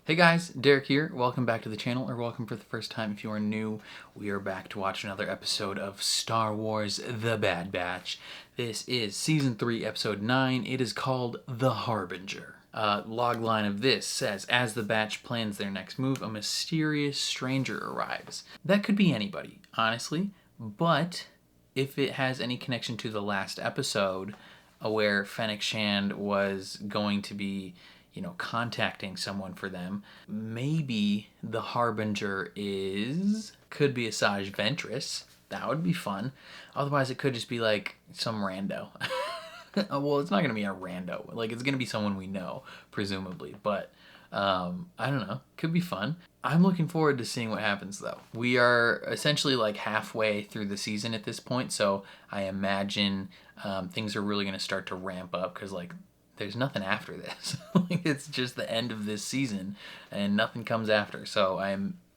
Hey guys, Derek here. Welcome back to the channel, or welcome for the first time if you are new. We are back to watch another episode of Star Wars The Bad Batch. This is Season 3, Episode 9. It is called The Harbinger. Logline of this says, as the Batch plans their next move, a mysterious stranger arrives. That could be anybody, honestly, but if it has any connection to the last episode, where Fennec Shand was going to be contacting someone for them. Maybe the Harbinger could be Asajj Ventress. That would be fun. Otherwise, it could just be like some rando. Well, it's not going to be a rando. Like, it's going to be someone we know, presumably. But, I don't know. Could be fun. I'm looking forward to seeing what happens, though. We are essentially like halfway through the season at this point, so I imagine things are really going to start to ramp up because, like, there's nothing after this. Like, it's just the end of this season and nothing comes after. So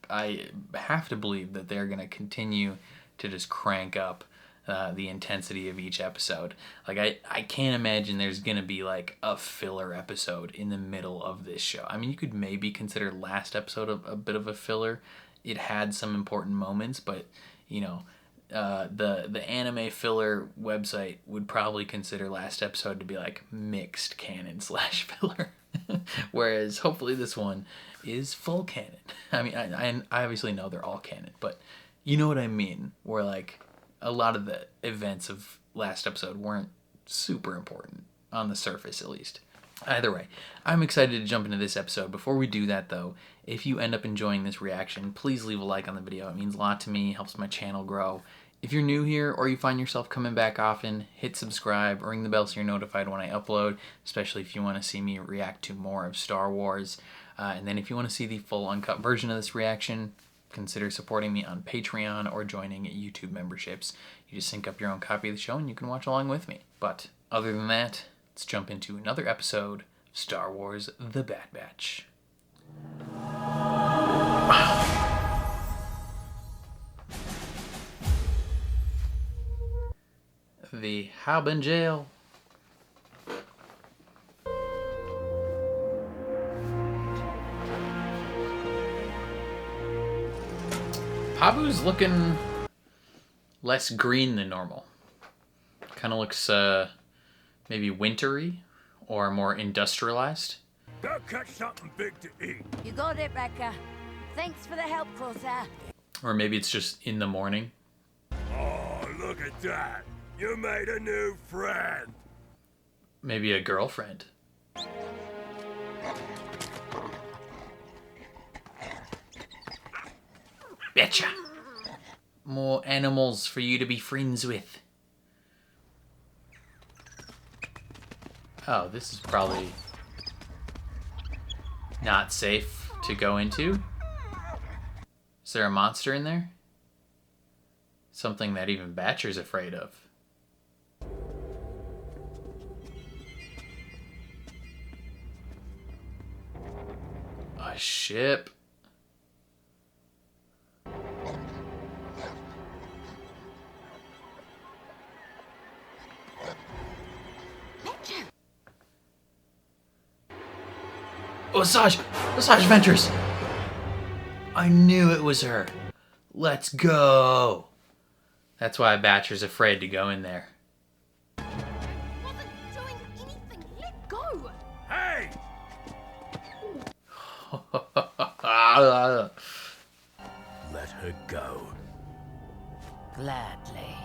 I have to believe that they're going to continue to just crank up the intensity of each episode. Like, I can't imagine there's going to be like a filler episode in the middle of this show. I mean, you could maybe consider last episode a bit of a filler. It had some important moments, but the anime filler website would probably consider last episode to be like mixed canon / filler. Whereas hopefully this one is full canon. I mean, I obviously know they're all canon, but you know what I mean, where like a lot of the events of last episode weren't super important, on the surface at least. Either way, I'm excited to jump into this episode. Before we do that, though, if you end up enjoying this reaction, please leave a like on the video. It means a lot to me, helps my channel grow. If you're new here or you find yourself coming back often, hit subscribe, ring the bell so you're notified when I upload, especially if you want to see me react to more of Star Wars. And then if you want to see the full uncut version of this reaction, consider supporting me on Patreon or joining YouTube memberships. You just sync up your own copy of the show and you can watch along with me. But other than that, let's jump into another episode of Star Wars The Bad Batch. The Harbinger. Pabu's looking less green than normal. Kind of looks maybe wintry or more industrialized. Go catch something big to eat. You got it, Becca. Thanks for the help, Corsair. Or maybe it's just in the morning. Oh, look at that. You made a new friend. Maybe a girlfriend. Betcha. More animals for you to be friends with. Oh, this is probably not safe to go into. Is there a monster in there? Something that even Batcher's afraid of. A ship. Oh, Asajj Ventress! I knew it was her. Let's go. That's why Batcher's afraid to go in there. Wasn't doing anything. Let go. Hey! Let her go. Gladly.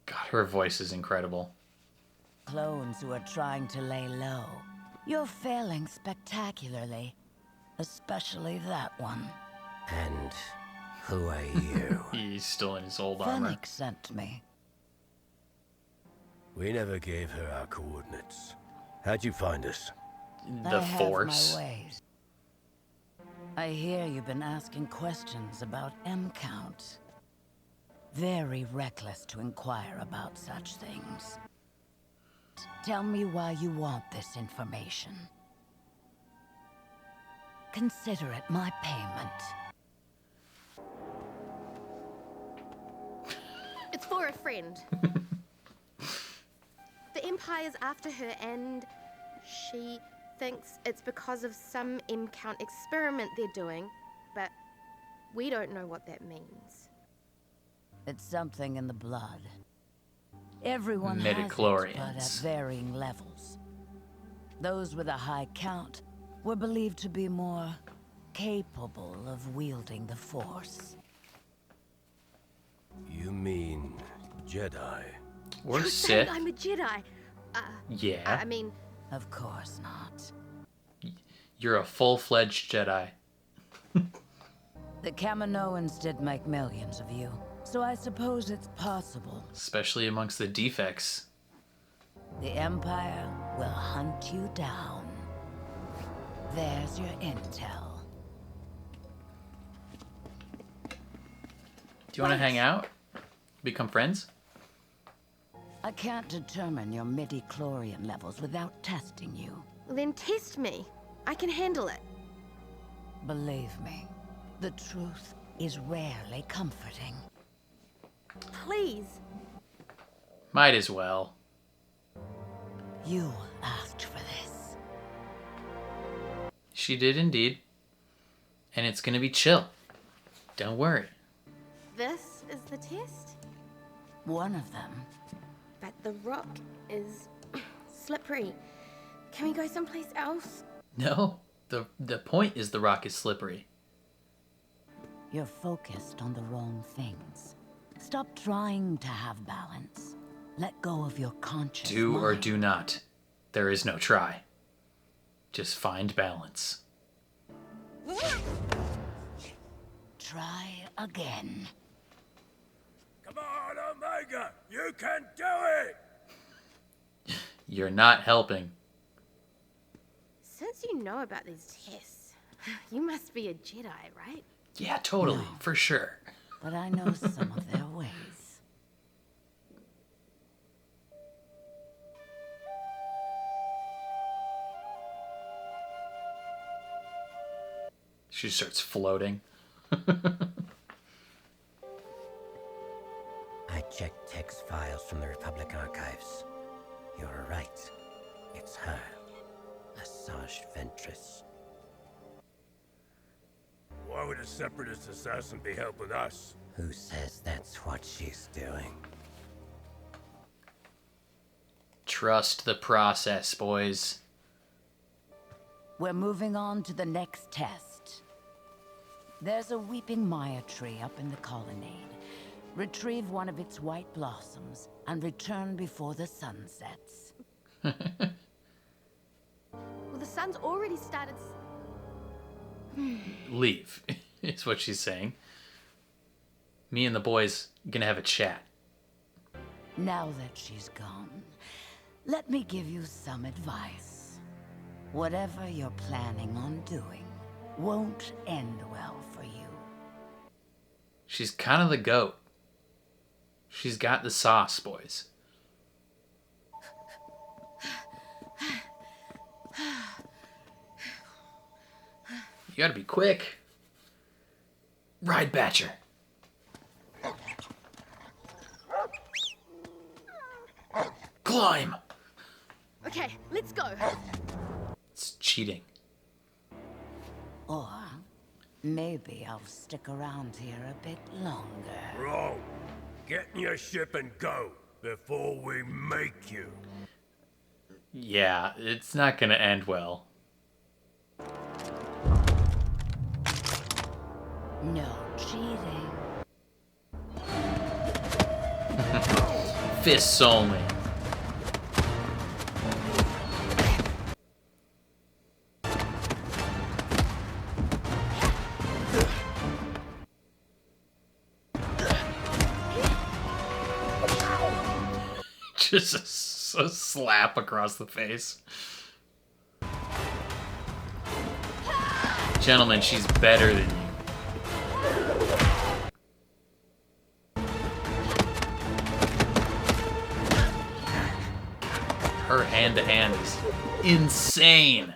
God, her voice is incredible. Clones who are trying to lay low. You're failing spectacularly. Especially that one. And who are you? He's still in his old armor. Fennec sent me. We never gave her our coordinates. How'd you find us? The I Force. have my ways. I hear you've been asking questions about M count. Very reckless to inquire about such things. Tell me why you want this information. Consider it my payment. It's for a friend. The Empire's after her and she thinks it's because of some M-count experiment they're doing, but we don't know what that means. It's something in the blood. Everyone has it, but at varying levels. Those with a high count were believed to be more capable of wielding the Force. You mean Jedi? Or You're Sith. saying I'm a Jedi. Yeah. I mean, Of course not. You're a full-fledged Jedi. The Kaminoans did make millions of you, so I suppose it's possible. Especially amongst the defects. The Empire will hunt you down. There's your intel. Do you want to hang out? Become friends? I can't determine your midi-chlorian levels without testing you. then test me. I can handle it. Believe me, the truth is rarely comforting. Please. Might as well. You asked for this. She did indeed. And it's gonna be chill. Don't worry. This is the test? One of them. But the rock is slippery. Can we go someplace else? No. The point is the rock is slippery. You're focused on the wrong things. Stop trying to have balance. Let go of your conscious Do mind. or do not. There is no try. Just find balance. Try again. Come on, Omega! You can do it! You're not helping. Since you know about these tests, you must be a Jedi, right? Yeah, totally. No. For sure. But I know some of their ways. She starts floating. I checked text files from the Republic archives. You were right. It's her. Asajj Ventress. Why would a Separatist assassin be helping us? Who says that's what she's doing? Trust the process, boys. We're moving on to the next test. There's a weeping Maya tree up in the colonnade. Retrieve one of its white blossoms and return before the sun sets. Well, the sun's already started. Leave, is what she's saying. Me and the boys gonna have a chat. Now that she's gone, let me give you some advice. Whatever you're planning on doing won't end well for you. She's kind of the goat. She's got the sauce, boys. You gotta be quick. Ride Batcher. Climb! Okay, let's go. It's cheating. Or maybe I'll stick around here a bit longer. Wrong. Get in your ship and go before we make you. Yeah, it's not gonna end well. No cheating. Fists only. Just a slap across the face. Gentlemen, she's better than you. Her hand-to-hand is insane.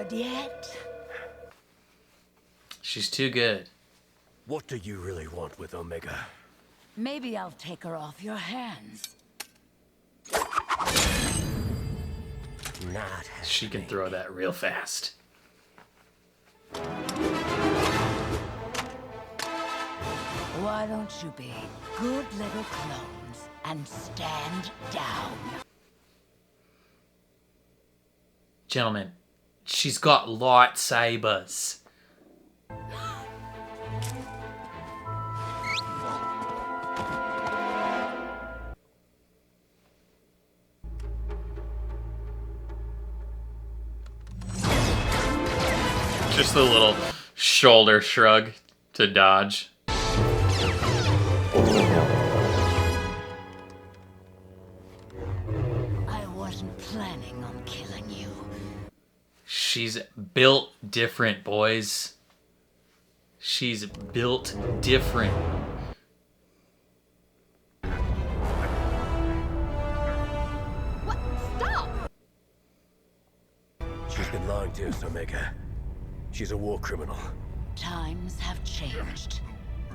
dead yet? She's too good. What do you really want with Omega? Maybe I'll take her off your hands. Not She can throw that real fast. Why don't you be good little clones and stand down? Gentlemen, she's got lightsabers. Just a little shoulder shrug to dodge. I wasn't planning on killing you. She's built different, boys. She's built different. What? Stop! She's been lying to us, Omega. She's a war criminal. Times have changed.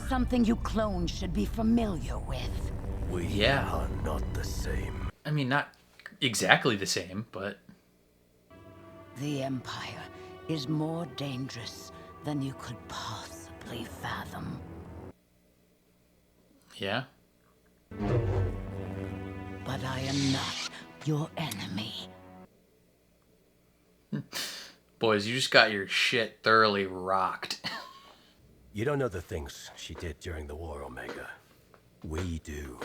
Something you clones should be familiar with. We Yeah. are not the same. I mean, not exactly the same, but The Empire is more dangerous than you could possibly fathom. yeah. But I am not your enemy. Boys, you just got your shit thoroughly rocked. You don't know the things she did during the war, Omega. We do.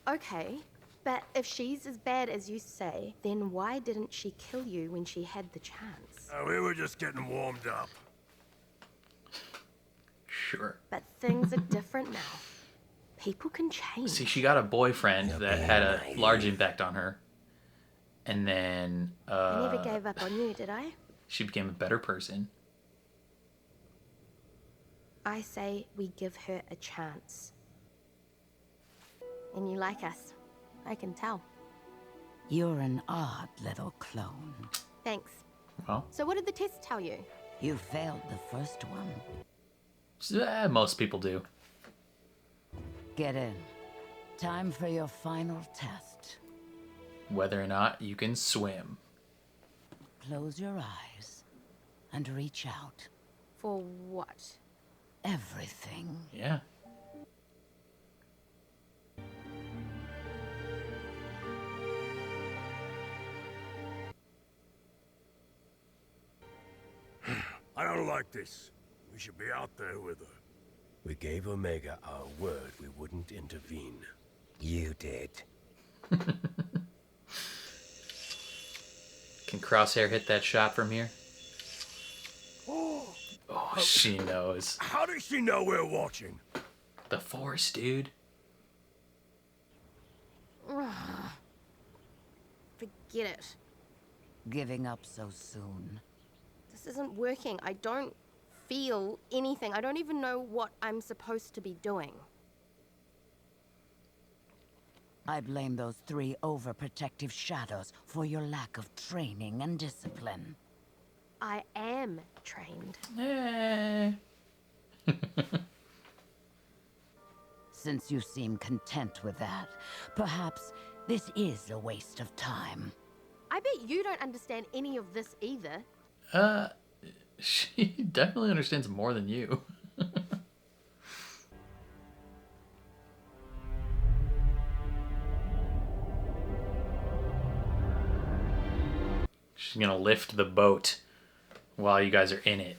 Okay, but if she's as bad as you say, then why didn't she kill you when she had the chance? We were just getting warmed up. Sure. But things are different now. People can change. See, she got a boyfriend You're that being had a naive. large impact on her. And then I never gave up on you, did I? she became a better person. I say we give her a chance. And you like us. I can tell. You're an odd little clone. Thanks. Well, So what did the test tell you? You failed the first one. most people do. Get in. Time for your final test. Whether or not you can swim. Close your eyes and reach out. For what? Everything. Yeah. I don't like this. We should be out there with her. We gave Omega our word we wouldn't intervene. You did. Can Crosshair hit that shot from here? Oh, she knows. How does she know we're watching? The Force, dude. Forget it. Giving up so soon. This isn't working. I don't feel anything. I don't even know what I'm supposed to be doing. I blame those 3 overprotective shadows for your lack of training and discipline. I am trained. Eh. Since you seem content with that, perhaps this is a waste of time. I bet you don't understand any of this either. She definitely understands more than you. She's gonna lift the boat while you guys are in it.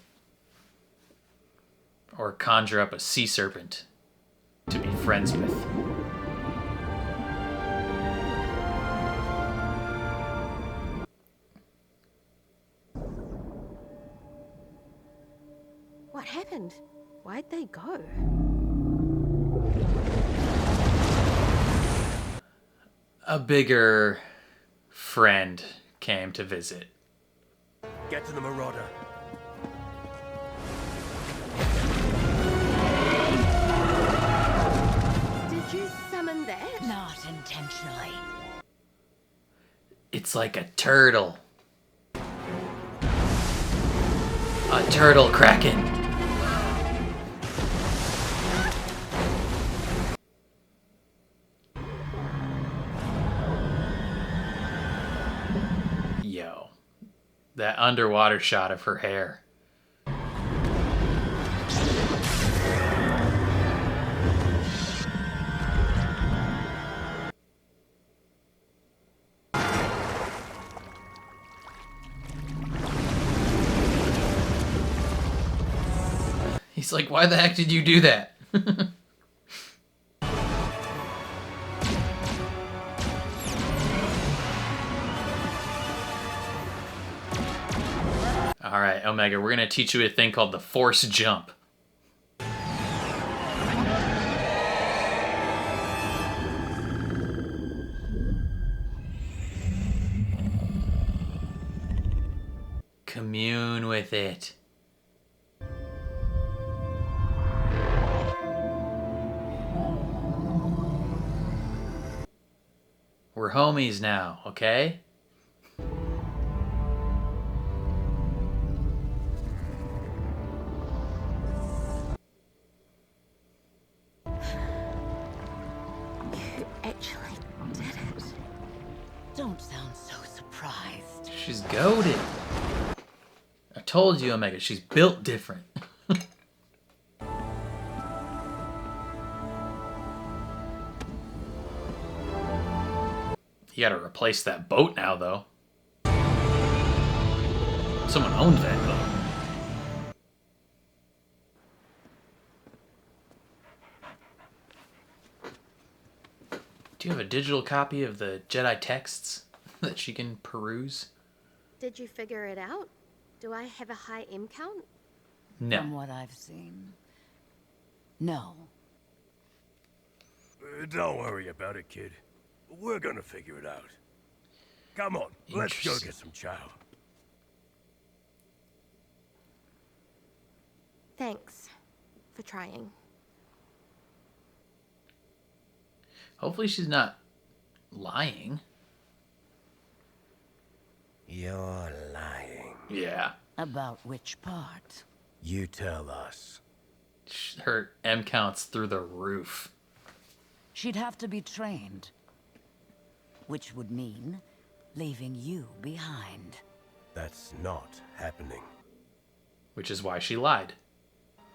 Or conjure up a sea serpent to be friends with. What happened? Why'd they go? A bigger friend came to visit. Get to the Marauder. Did you summon that? Not intentionally. It's like a turtle. A turtle kraken. Yo. That underwater shot of her hair. He's like, why the heck did you do that? Alright, Omega, we're going to teach you a thing called the force jump. Commune with it. We're homies now, okay? You actually did it. Don't sound so surprised. She's goated. I told you, Omega, she's built different. You gotta replace that boat now, though. Someone owns that boat. Do you have a digital copy of the Jedi texts that she can peruse? Did you figure it out? Do I have a high M count? No. From what I've seen, no. Don't worry about it, kid. We're gonna figure it out. Come on, let's go Interesting. get some chow. Thanks for trying. Hopefully she's not lying. You're lying. Yeah. About which part? You tell us. Her M count's through the roof. She'd have to be trained. Which would mean leaving you behind. That's not happening. Which is why she lied.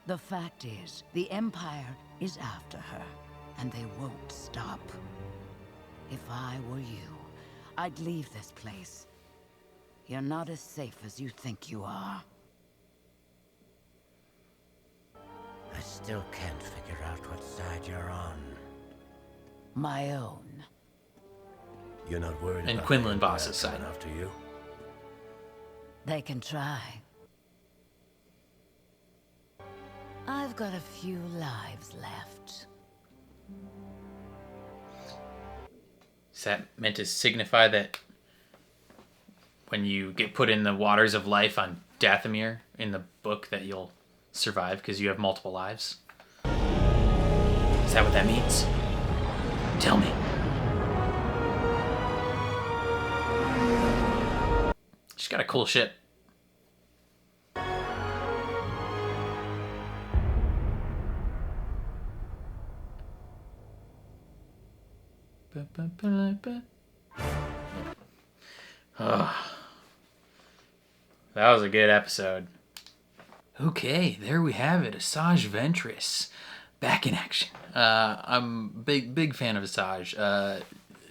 The fact is, the Empire is after her, and they won't stop. If I were you, I'd leave this place. You're not as safe as you think you are. I still can't figure out what side you're on. My own. You're not worried And about Quinlan the Boss's Empire side. coming after you? They can try. I've got a few lives left. Is that meant to signify that when you get put in the waters of life on Dathomir in the book that you'll survive because you have multiple lives? Is that what that means? Tell me. She's got a cool ship. That was a good episode. Okay, there we have it. Asajj Ventress, back in action. I'm big fan of Asajj.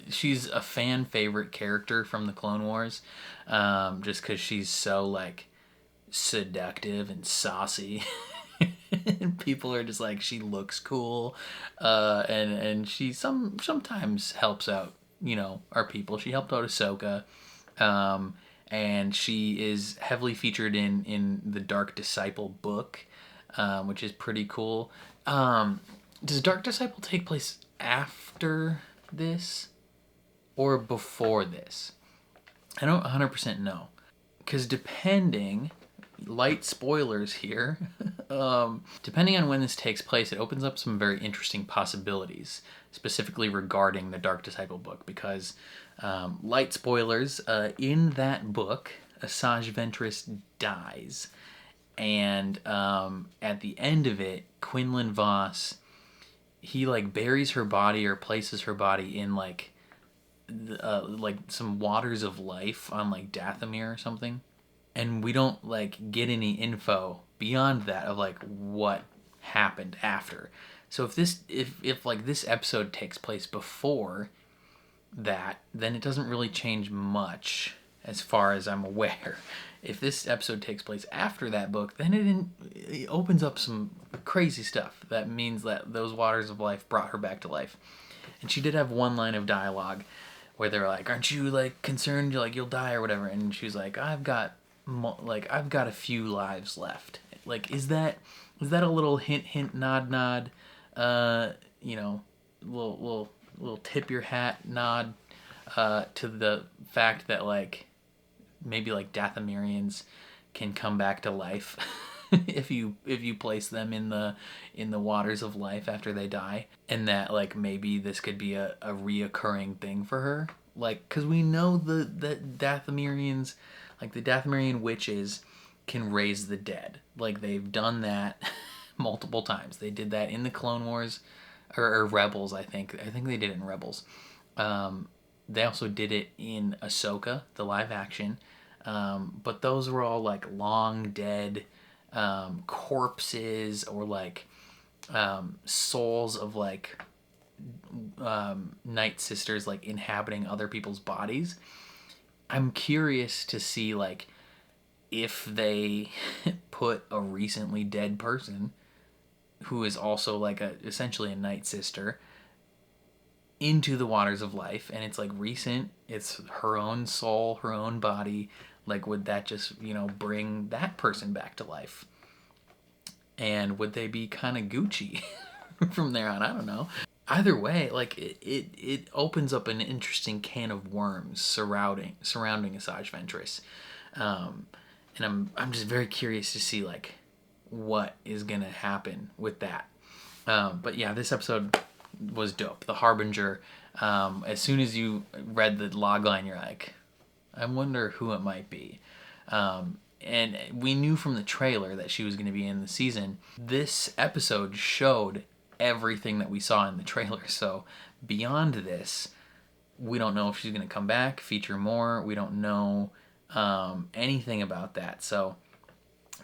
She's a fan favorite character from the Clone Wars, just because she's so like seductive and saucy. And people are just like, she looks cool, and she sometimes helps out, our people. She helped out Ahsoka, and she is heavily featured in the Dark Disciple book, which is pretty cool. Does Dark Disciple take place after this or before this? I don't 100% know, because depending, light spoilers here, depending on when this takes place, it opens up some very interesting possibilities, specifically regarding the Dark Disciple book, because light spoilers, in that book, Asajj Ventress dies, And at the end of it, Quinlan Voss, he like buries her body or places her body in like some waters of life on like Dathomir or something, and we don't like get any info beyond that of like what happened after. So if like this episode takes place before that, then it doesn't really change much as far as I'm aware. If this episode takes place after that book, then it opens up some crazy stuff. That means that those waters of life brought her back to life. And she did have one line of dialogue where they're like, "Aren't you like concerned you'll die or whatever?" And she's like, I've got a few lives left." Like, is that a little hint, nod, little tip your hat nod to the fact that like maybe like Dathomirians can come back to life if you place them in the waters of life after they die, and that like maybe this could be a reoccurring thing for her, like because we know the Dathomirians, like the Dathomirian witches can raise the dead. Like they've done that multiple times. They did that in the Clone Wars or Rebels. I think they did it in Rebels. They also did it in Ahsoka, the live action. But those were all like long dead corpses or like souls of like Night Sisters like inhabiting other people's bodies. I'm curious to see like if they put a recently dead person who is also like essentially a Night Sister into the waters of life, and it's like recent, it's her own soul, her own body, like would that just bring that person back to life? And would they be kind of Gucci from there on? I don't know. Either way, like it opens up an interesting can of worms surrounding Asajj Ventress, and I'm just very curious to see like what is gonna happen with that. But yeah, this episode was dope. The Harbinger. As soon as you read the logline, you're like, I wonder who it might be. And we knew from the trailer that she was going to be in the season. This episode showed everything that we saw in the trailer. So beyond this, we don't know if she's going to come back, feature more. We don't know anything about that. So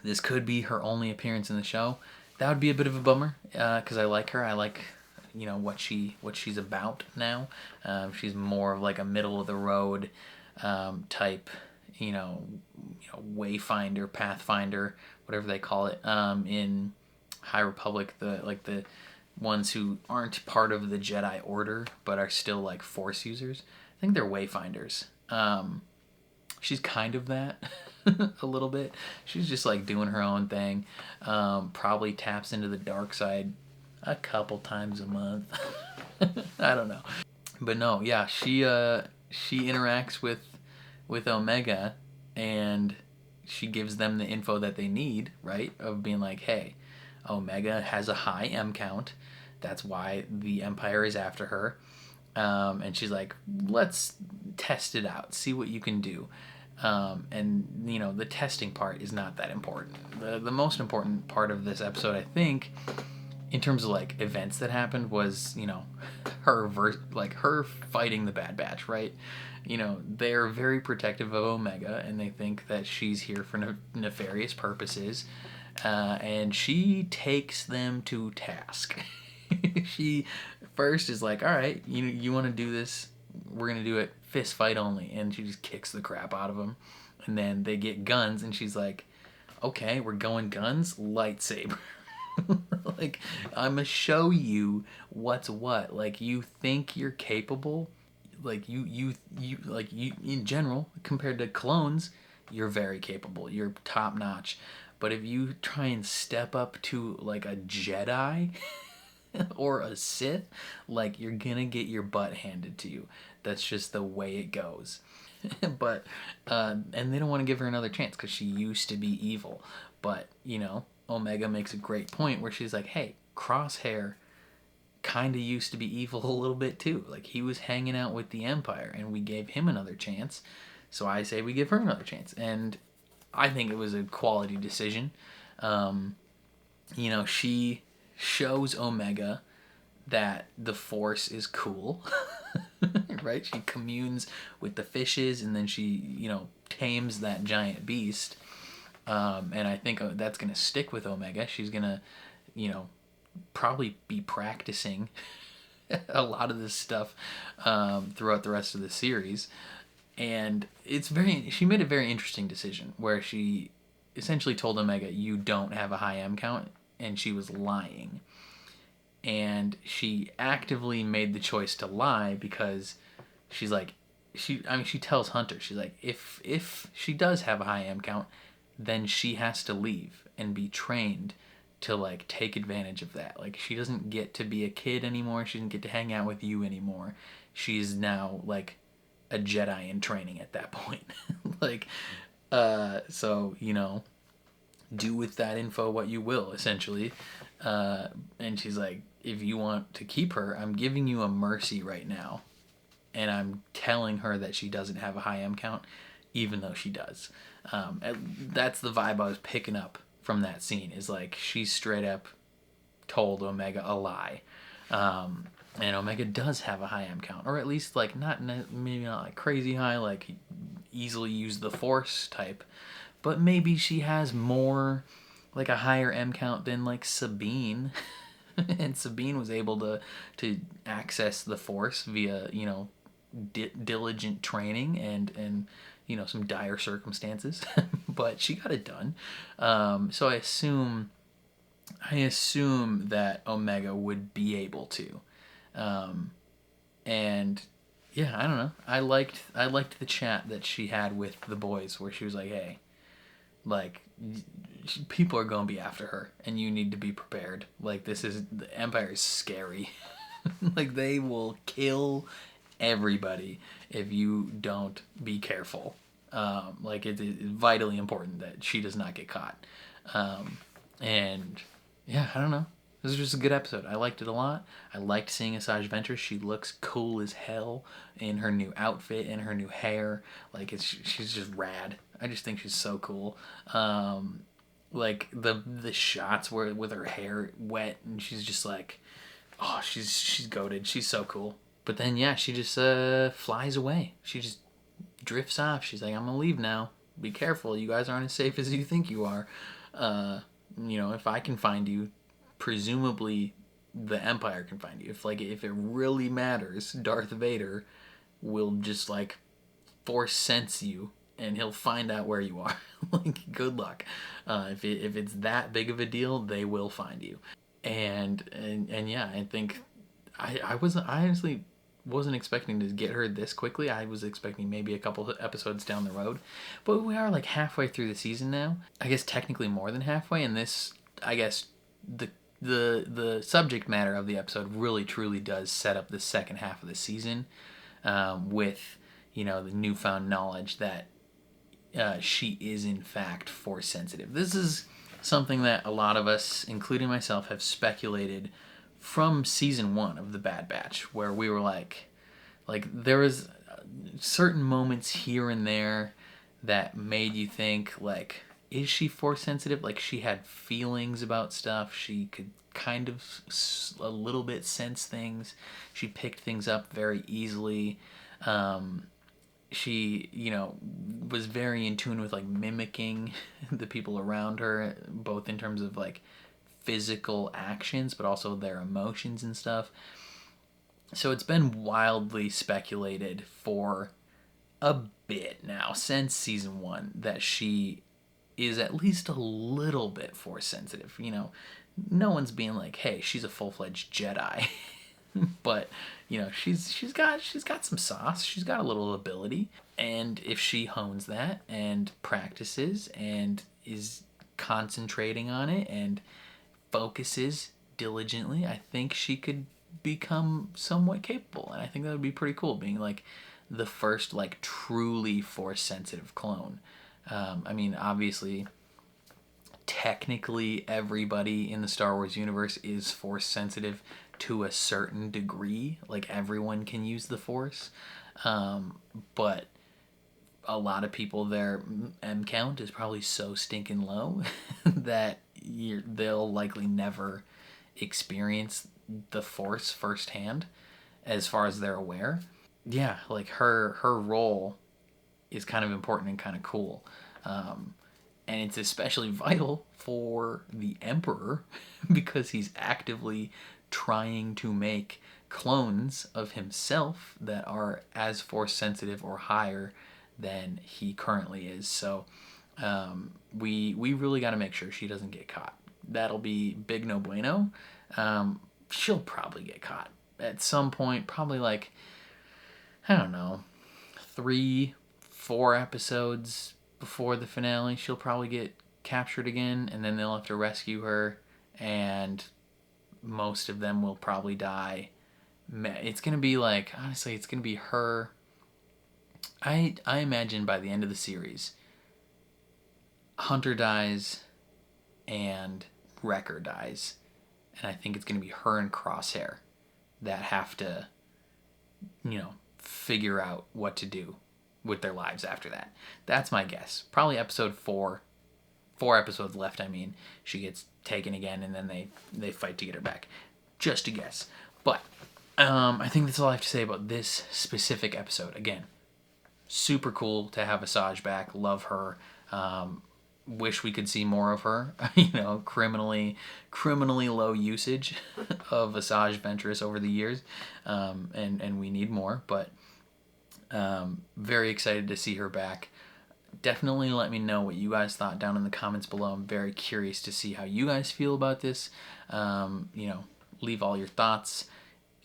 this could be her only appearance in the show. That would be a bit of a bummer because I like her. I like what she's about now. She's more of like a middle of the road type, wayfinder, pathfinder, whatever they call it in High Republic. The ones who aren't part of the Jedi Order but are still like Force users. I think they're wayfinders. She's kind of that a little bit. She's just like doing her own thing. Probably taps into the dark side a couple times a month. I don't know. But no, yeah, she interacts with Omega, and she gives them the info that they need, right? Of being like, hey, Omega has a high M count. That's why the Empire is after her. And she's like, let's test it out, see what you can do. And the testing part is not that important. The most important part of this episode, I think, in terms of like events that happened, was her fighting the Bad Batch, right? They're very protective of Omega, and they think that she's here for nefarious purposes, and she takes them to task. She first is like, all right, you want to do this, we're gonna do it fist fight only, and she just kicks the crap out of them. And then they get guns, and she's like, okay, we're going guns, lightsaber. Like, I'm gonna show you what's what. Like, you think you're capable, like you in general, compared to clones, you're very capable, you're top notch. But if you try and step up to like a Jedi or a Sith, like, you're gonna get your butt handed to you. That's just the way it goes. But and they don't want to give her another chance because she used to be evil. But Omega makes a great point where she's like, hey, Crosshair kind of used to be evil a little bit too. Like, he was hanging out with the Empire, and we gave him another chance. So I say we give her another chance. And I think it was a quality decision. You know, she shows Omega that the Force is cool, right? She communes with the fishes, and then she, you know, tames that giant beast. And I think that's going to stick with Omega. She's going to, you know, probably be practicing a lot of this stuff throughout the rest of the series. And she made a very interesting decision where she essentially told Omega, you don't have a high M count, and she was lying. And she actively made the choice to lie because she's like, she tells Hunter, she's like, if she does have a high M count, then she has to leave and be trained to like take advantage of that. Like, she doesn't get to be a kid anymore. She doesn't get to hang out with you anymore. She's now like a Jedi in training at that point. Like, so, you know, do with that info what you will, essentially. And she's like, if you want to keep her, I'm giving you a mercy right now. And I'm telling her that she doesn't have a high M count, even though she does. That's the vibe I was picking up from that scene, is like, she straight up told Omega a lie. And Omega does have a high M count, or at least like maybe not like crazy high, like easily use the Force type, but maybe she has more, like a higher M count than like Sabine. And Sabine was able to access the Force via, you know, diligent training and you know, some dire circumstances, but she got it done. So I assume that Omega would be able to. And yeah, I don't know. I liked the chat that she had with the boys, where she was like, hey, like, people are gonna be after her, and you need to be prepared. Like, the Empire is scary. Like, they will kill everybody if you don't be careful. Like, it's vitally important that she does not get caught. And yeah, I don't know. This is just a good episode. I liked it a lot. I liked seeing Asajj Ventress. She looks cool as hell in her new outfit and her new hair. Like, she's just rad. I just think she's so cool. Like the shots where with her hair wet and she's just like, oh, she's goated. She's so cool. But then yeah, she just flies away. She just drifts off. She's like, I'm gonna leave now. Be careful. You guys aren't as safe as you think you are. You know, if I can find you, presumably the Empire can find you. If it really matters, Darth Vader will just like Force sense you, and he'll find out where you are. Like, good luck. If it's that big of a deal, they will find you. And yeah, I think I honestly wasn't expecting to get her this quickly. I was expecting maybe a couple of episodes down the road, but we are like halfway through the season now. I guess technically more than halfway, and this, I guess, the subject matter of the episode really truly does set up the second half of the season, with, you know, the newfound knowledge that she is in fact Force sensitive. This is something that a lot of us, including myself, have speculated from season 1 of The Bad Batch, where we were like there was certain moments here and there that made you think, like, is she Force sensitive? Like, she had feelings about stuff. She could kind of a little bit sense things. She picked things up very easily. She, you know, was very in tune with like mimicking the people around her, both in terms of like physical actions, but also their emotions and stuff. So it's been wildly speculated for a bit now, since season 1, that she is at least a little bit Force sensitive. You know, no one's being like, hey, she's a full-fledged Jedi. But, you know, she's got some sauce. She's got a little ability. And if she hones that and practices and is concentrating on it and focuses diligently, I think she could become somewhat capable. And I think that would be pretty cool, being like the first like truly Force sensitive clone. I mean, obviously, technically everybody in the Star Wars universe is Force sensitive to a certain degree. Like, everyone can use the Force. But a lot of people, their M count is probably so stinking low that they'll likely never experience the Force firsthand, as far as they're aware. Yeah, like her role is kind of important and kind of cool. And it's especially vital for the Emperor because he's actively trying to make clones of himself that are as Force sensitive or higher than he currently is. So we really got to make sure she doesn't get caught. That'll be big no bueno. She'll probably get caught at some point, probably like, I don't know, 3-4 episodes before the finale. She'll probably get captured again, and then they'll have to rescue her, and most of them will probably die. It's gonna be like, honestly, it's gonna be her. I imagine by the end of the series, Hunter dies and Wrecker dies, and I think it's gonna be her and Crosshair that have to, figure out what to do with their lives after that. That's my guess. Probably episode 4. 4 episodes left, I mean. She gets taken again, and then they fight to get her back. Just a guess. But I think that's all I have to say about this specific episode. Again, super cool to have Asajj back. Love her. Wish we could see more of her. Criminally low usage of Asajj Ventress over the years, and we need more. But very excited to see her back. Definitely let me know what you guys thought down in the comments below. I'm very curious to see how you guys feel about this. Leave all your thoughts.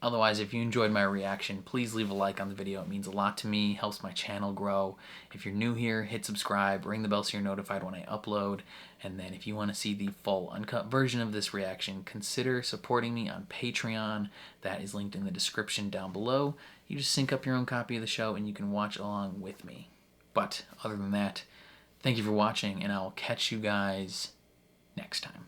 Otherwise, if you enjoyed my reaction, please leave a like on the video. It means a lot to me, helps my channel grow. If you're new here, hit subscribe, ring the bell so you're notified when I upload. And then if you want to see the full uncut version of this reaction, consider supporting me on Patreon. That is linked in the description down below. You just sync up your own copy of the show and you can watch along with me. But other than that, thank you for watching, and I'll catch you guys next time.